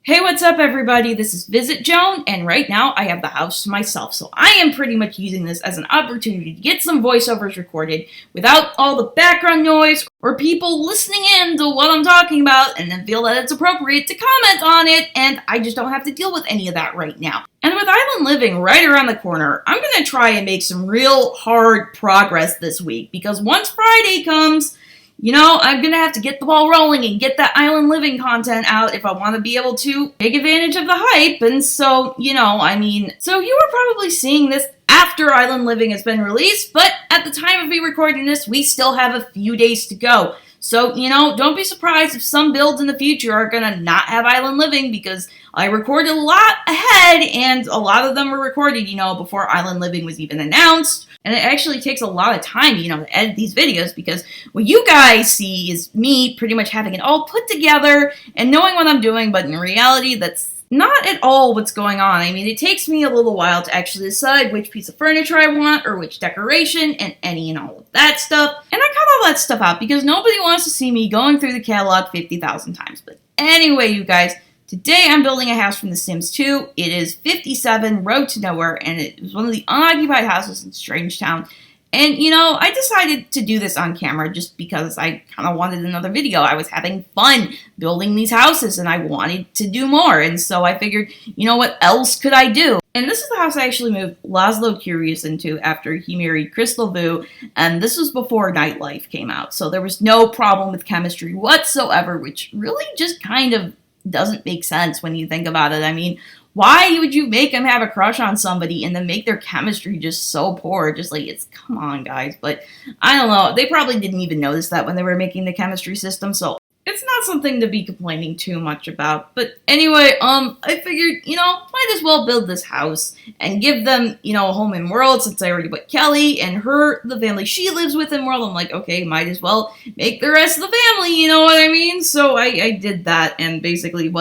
Hey, what's up everybody? This is VisitJoan, and right now I have the house to myself, so I am pretty much using this as an opportunity to get some voiceovers recorded without all the background noise or people listening in to what I'm talking about and then feel that it's appropriate to comment on it, and I just don't have to deal with any of that right now. And with Island Living right around the corner, I'm going to try and make some real hard progress this week, because once Friday comes, I'm going to have to get the ball rolling and get that Island Living content out if I want to be able to take advantage of the hype. And so, you are probably seeing this after Island Living has been released, but at the time of me recording this, we still have a few days to go. So, don't be surprised if some builds in the future are going to not have Island Living, because I recorded a lot ahead, and a lot of them were recorded, before Island Living was even announced. And it actually takes a lot of time, to edit these videos, because what you guys see is me pretty much having it all put together and knowing what I'm doing, but in reality, that's not at all what's going on. I mean, it takes me a little while to actually decide which piece of furniture I want, or which decoration, and any and all of that stuff. And I cut all that stuff out because nobody wants to see me going through the catalog 50,000 times. But anyway, you guys, today I'm building a house from The Sims 2. It is 57 Road to Nowhere, and it was one of the unoccupied houses in Strangetown. And, I decided to do this on camera just because I kind of wanted another video. I was having fun building these houses, and I wanted to do more. And so I figured, what else could I do? And this is the house I actually moved Lazlo Curious into after he married Crystal Vu, and this was before Nightlife came out. So there was no problem with chemistry whatsoever, which really just kind of doesn't make sense when you think about it. I mean, why would you make them have a crush on somebody and then make their chemistry just so poor? Come on, guys. But I don't know. They probably didn't even notice that when they were making the chemistry system, so it's not something to be complaining too much about. But anyway, I figured, might as well build this house and give them, a home in World, since I already put Kelly and the family she lives with in World. I'm like, okay, might as well make the rest of the family, you know what I mean? So I did that, and basically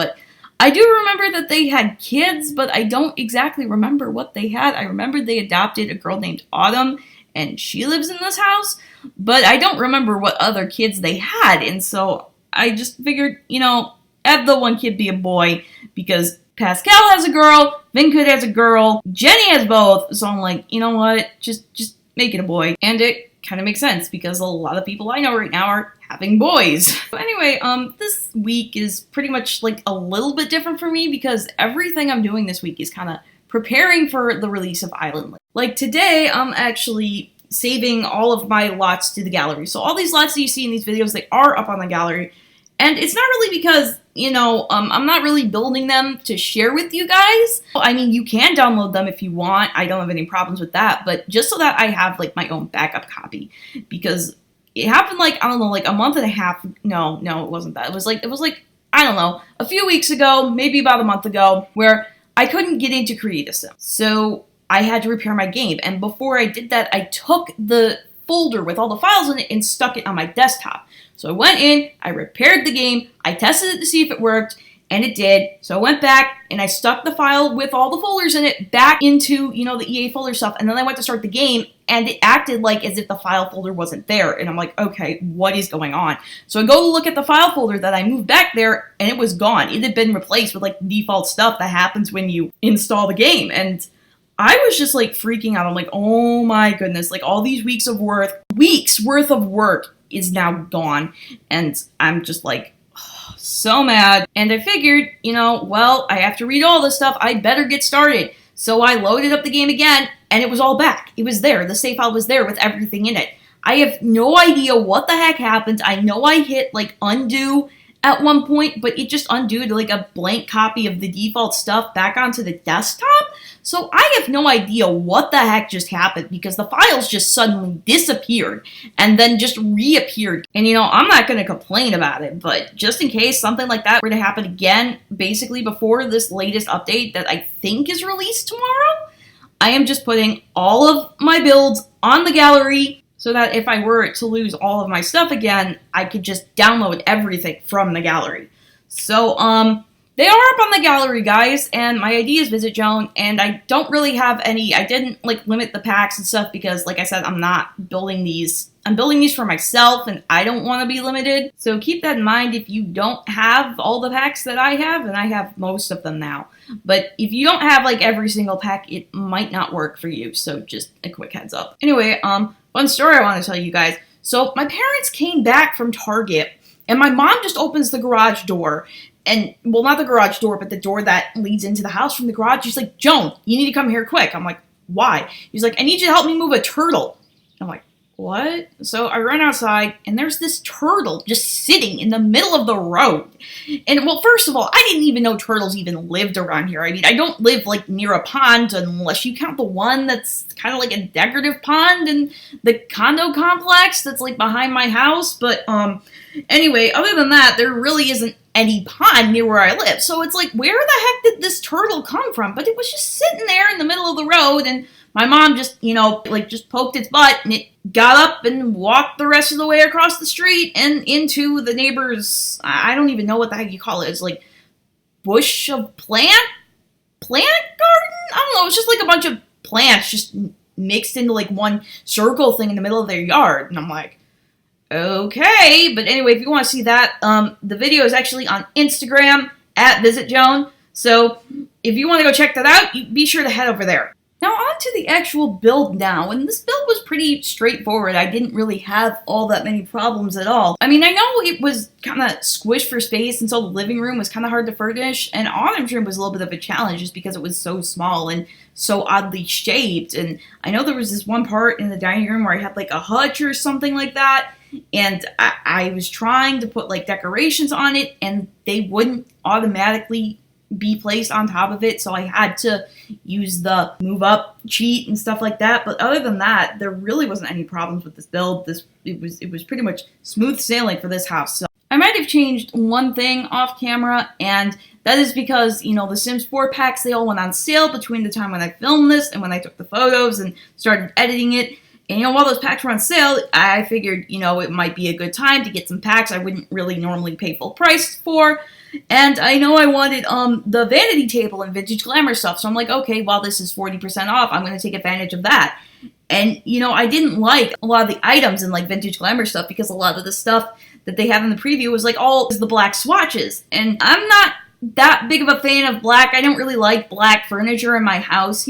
I do remember that they had kids, but I don't exactly remember what they had. I remember they adopted a girl named Autumn, and she lives in this house, but I don't remember what other kids they had, and so I just figured, have the one kid be a boy, because Pascal has a girl, Vincud has a girl, Jenny has both, so I'm like, you know what, just make it a boy. And it kind of makes sense, because a lot of people I know right now are having boys. So anyway, this week is pretty much like a little bit different for me, because everything I'm doing this week is kind of preparing for the release of Island Living. Like today, I'm actually saving all of my lots to the gallery. So all these lots that you see in these videos, they are up on the gallery. And it's not really because, I'm not really building them to share with you guys. I mean, you can download them if you want. I don't have any problems with that. But just so that I have, my own backup copy. Because it happened, a month and a half. No, it wasn't that. It was I don't know, a few weeks ago, maybe about a month ago, where I couldn't get into Creative Sim. So I had to repair my game. And before I did that, I took the folder with all the files in it and stuck it on my desktop. So I went in, I repaired the game, I tested it to see if it worked, and it did. So I went back and I stuck the file with all the folders in it back into, the EA folder stuff, and then I went to start the game, and it acted as if the file folder wasn't there. And I'm like, okay, what is going on? So I go to look at the file folder that I moved back there, and it was gone. It had been replaced with default stuff that happens when you install the game. And I was just freaking out. I'm like, oh my goodness, all these weeks worth of work is now gone. And I'm just so mad. And I figured, I have to read all this stuff. I better get started. So I loaded up the game again, and it was all back. It was there. The save file was there with everything in it. I have no idea what the heck happened. I know I hit undo at one point, but it just undid a blank copy of the default stuff back onto the desktop. So I have no idea what the heck just happened, because the files just suddenly disappeared and then just reappeared. And I'm not going to complain about it, but just in case something like that were to happen again, basically before this latest update that I think is released tomorrow, I am just putting all of my builds on the gallery, so that if I were to lose all of my stuff again, I could just download everything from the gallery. So, they are up on the gallery, guys, and my ID is VisitJoan, and I don't really have any, I didn't, limit the packs and stuff, because, like I said, I'm not building these I'm building these for myself, and I don't want to be limited. So keep that in mind if you don't have all the packs that I have, and I have most of them now. But if you don't have, like, every single pack, it might not work for you. So just a quick heads up. Anyway, fun story I want to tell you guys. So my parents came back from Target, and my mom just opens the garage door. And, well, not the garage door, but the door that leads into the house from the garage. She's like, Joan, you need to come here quick. I'm like, why? He's like, I need you to help me move a turtle. I'm like, what? So I run outside, and there's this turtle just sitting in the middle of the road. And, well, first of all, I didn't even know turtles even lived around here. I mean, I don't live, like, near a pond unless you count the one that's kind of like a decorative pond in the condo complex that's, like, behind my house. But, anyway, other than that, there really isn't any pond near where I live. So it's like, where the heck did this turtle come from? But it was just sitting there in the middle of the road, and my mom just, just poked its butt, and it got up and walked the rest of the way across the street and into the neighbor's, I don't even know what the heck you call it. It's like bush of plant garden? I don't know. It's just like a bunch of plants just mixed into like one circle thing in the middle of their yard. And I'm like, okay, but anyway, if you want to see that, the video is actually on Instagram at VisitJoan. So if you want to go check that out, be sure to head over there. Now on to the actual build now, and this build was pretty straightforward. I didn't really have all that many problems at all. I mean, I know it was kind of squished for space, and so the living room was kind of hard to furnish, and Autumn's room was a little bit of a challenge just because it was so small and so oddly shaped. And I know there was this one part in the dining room where I had like a hutch or something like that, and I was trying to put like decorations on it, and they wouldn't automatically be placed on top of it, so I had to use the move up cheat and stuff like that. But other than that, there really wasn't any problems with this build. It was pretty much smooth sailing for this house. So I might have changed one thing off camera, and that is because, the Sims 4 packs, they all went on sale between the time when I filmed this and when I took the photos and started editing it. And, while those packs were on sale, I figured, it might be a good time to get some packs I wouldn't really normally pay full price for. And I know I wanted the vanity table and vintage glamour stuff, so I'm like, okay, well, this is 40% off. I'm going to take advantage of that. And, I didn't like a lot of the items in, like, vintage glamour stuff because a lot of the stuff that they have in the preview was, like, all the black swatches. And I'm not that big of a fan of black. I don't really like black furniture in my house,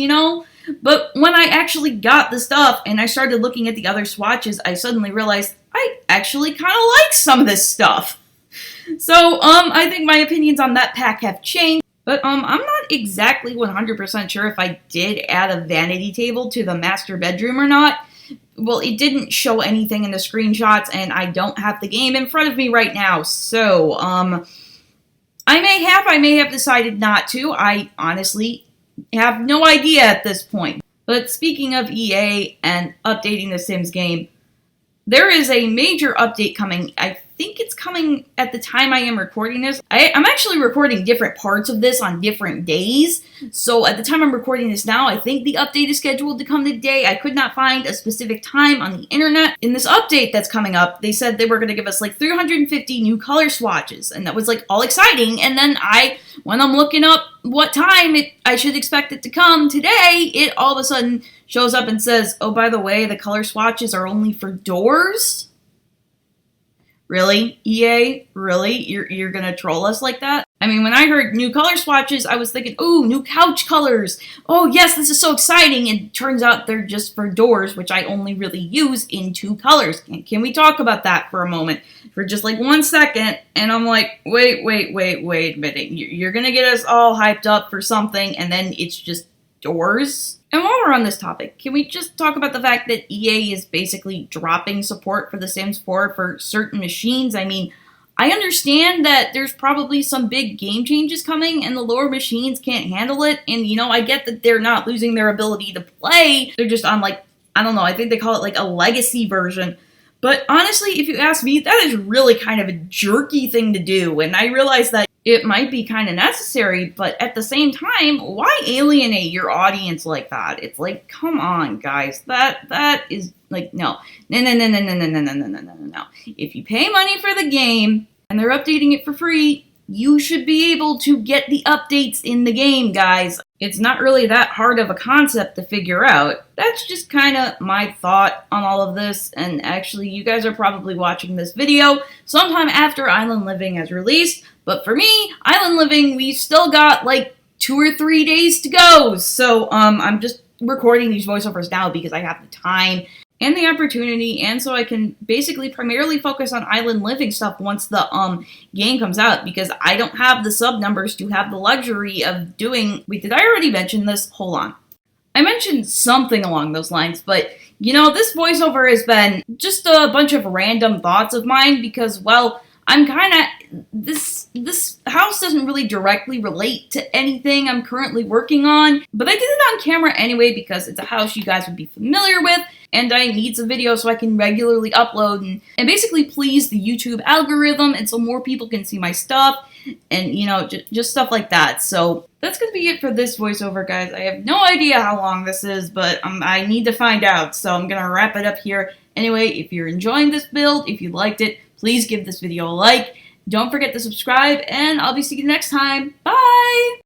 But when I actually got the stuff and I started looking at the other swatches, I suddenly realized I actually kind of like some of this stuff. So, I think my opinions on that pack have changed, but, I'm not exactly 100% sure if I did add a vanity table to the master bedroom or not. Well, it didn't show anything in the screenshots, and I don't have the game in front of me right now, so, I may have decided not to. I honestly have no idea at this point. But speaking of EA and updating the Sims game, there is a major update coming. I think it's coming at the time I am recording this. I'm actually recording different parts of this on different days. So at the time I'm recording this now, I think the update is scheduled to come today. I could not find a specific time on the internet. In this update that's coming up, they said they were going to give us like 350 new color swatches. And that was like all exciting. And then when I'm looking up what time I should expect it to come today, it all of a sudden shows up and says, oh, by the way, the color swatches are only for doors? Really? EA? Really? You're gonna troll us like that? I mean, when I heard new color swatches, I was thinking, ooh, new couch colors. Oh, yes, this is so exciting. And it turns out they're just for doors, which I only really use in 2 colors. Can we talk about that for a moment? For just like 1 second. And I'm like, wait a minute. You're gonna get us all hyped up for something, and then it's just doors? And while we're on this topic, can we just talk about the fact that EA is basically dropping support for The Sims 4 for certain machines? I mean, I understand that there's probably some big game changes coming and the lower machines can't handle it. And, I get that they're not losing their ability to play. They're just on, like, I don't know, I think they call it, like, a legacy version. But honestly, if you ask me, that is really kind of a jerky thing to do. And I realize that it might be kind of necessary, but at the same time, why alienate your audience like that? It's like, come on, guys. That is like, no. No. If you pay money for the game and they're updating it for free, you should be able to get the updates in the game, guys. It's not really that hard of a concept to figure out. That's just kind of my thought on all of this, and actually you guys are probably watching this video sometime after Island Living has released, but for me, Island Living, we still got like 2 or 3 days to go, so I'm just recording these voiceovers now because I have the time and the opportunity, and so I can basically primarily focus on Island Living stuff once the game comes out, because I don't have the sub numbers to have the luxury of doing... Wait, did I already mention this? Hold on. I mentioned something along those lines, but, you know, this voiceover has been just a bunch of random thoughts of mine, because, well, I'm kind of... This house doesn't really directly relate to anything I'm currently working on, but I did it on camera anyway because it's a house you guys would be familiar with, and I need some videos so I can regularly upload and basically please the YouTube algorithm, and so more people can see my stuff, and, you know, just stuff like that. So that's going to be it for this voiceover, guys. I have no idea how long this is, but I need to find out, so I'm going to wrap it up here. Anyway, if you're enjoying this build, if you liked it, please give this video a like. Don't forget to subscribe, and I'll be seeing you next time. Bye!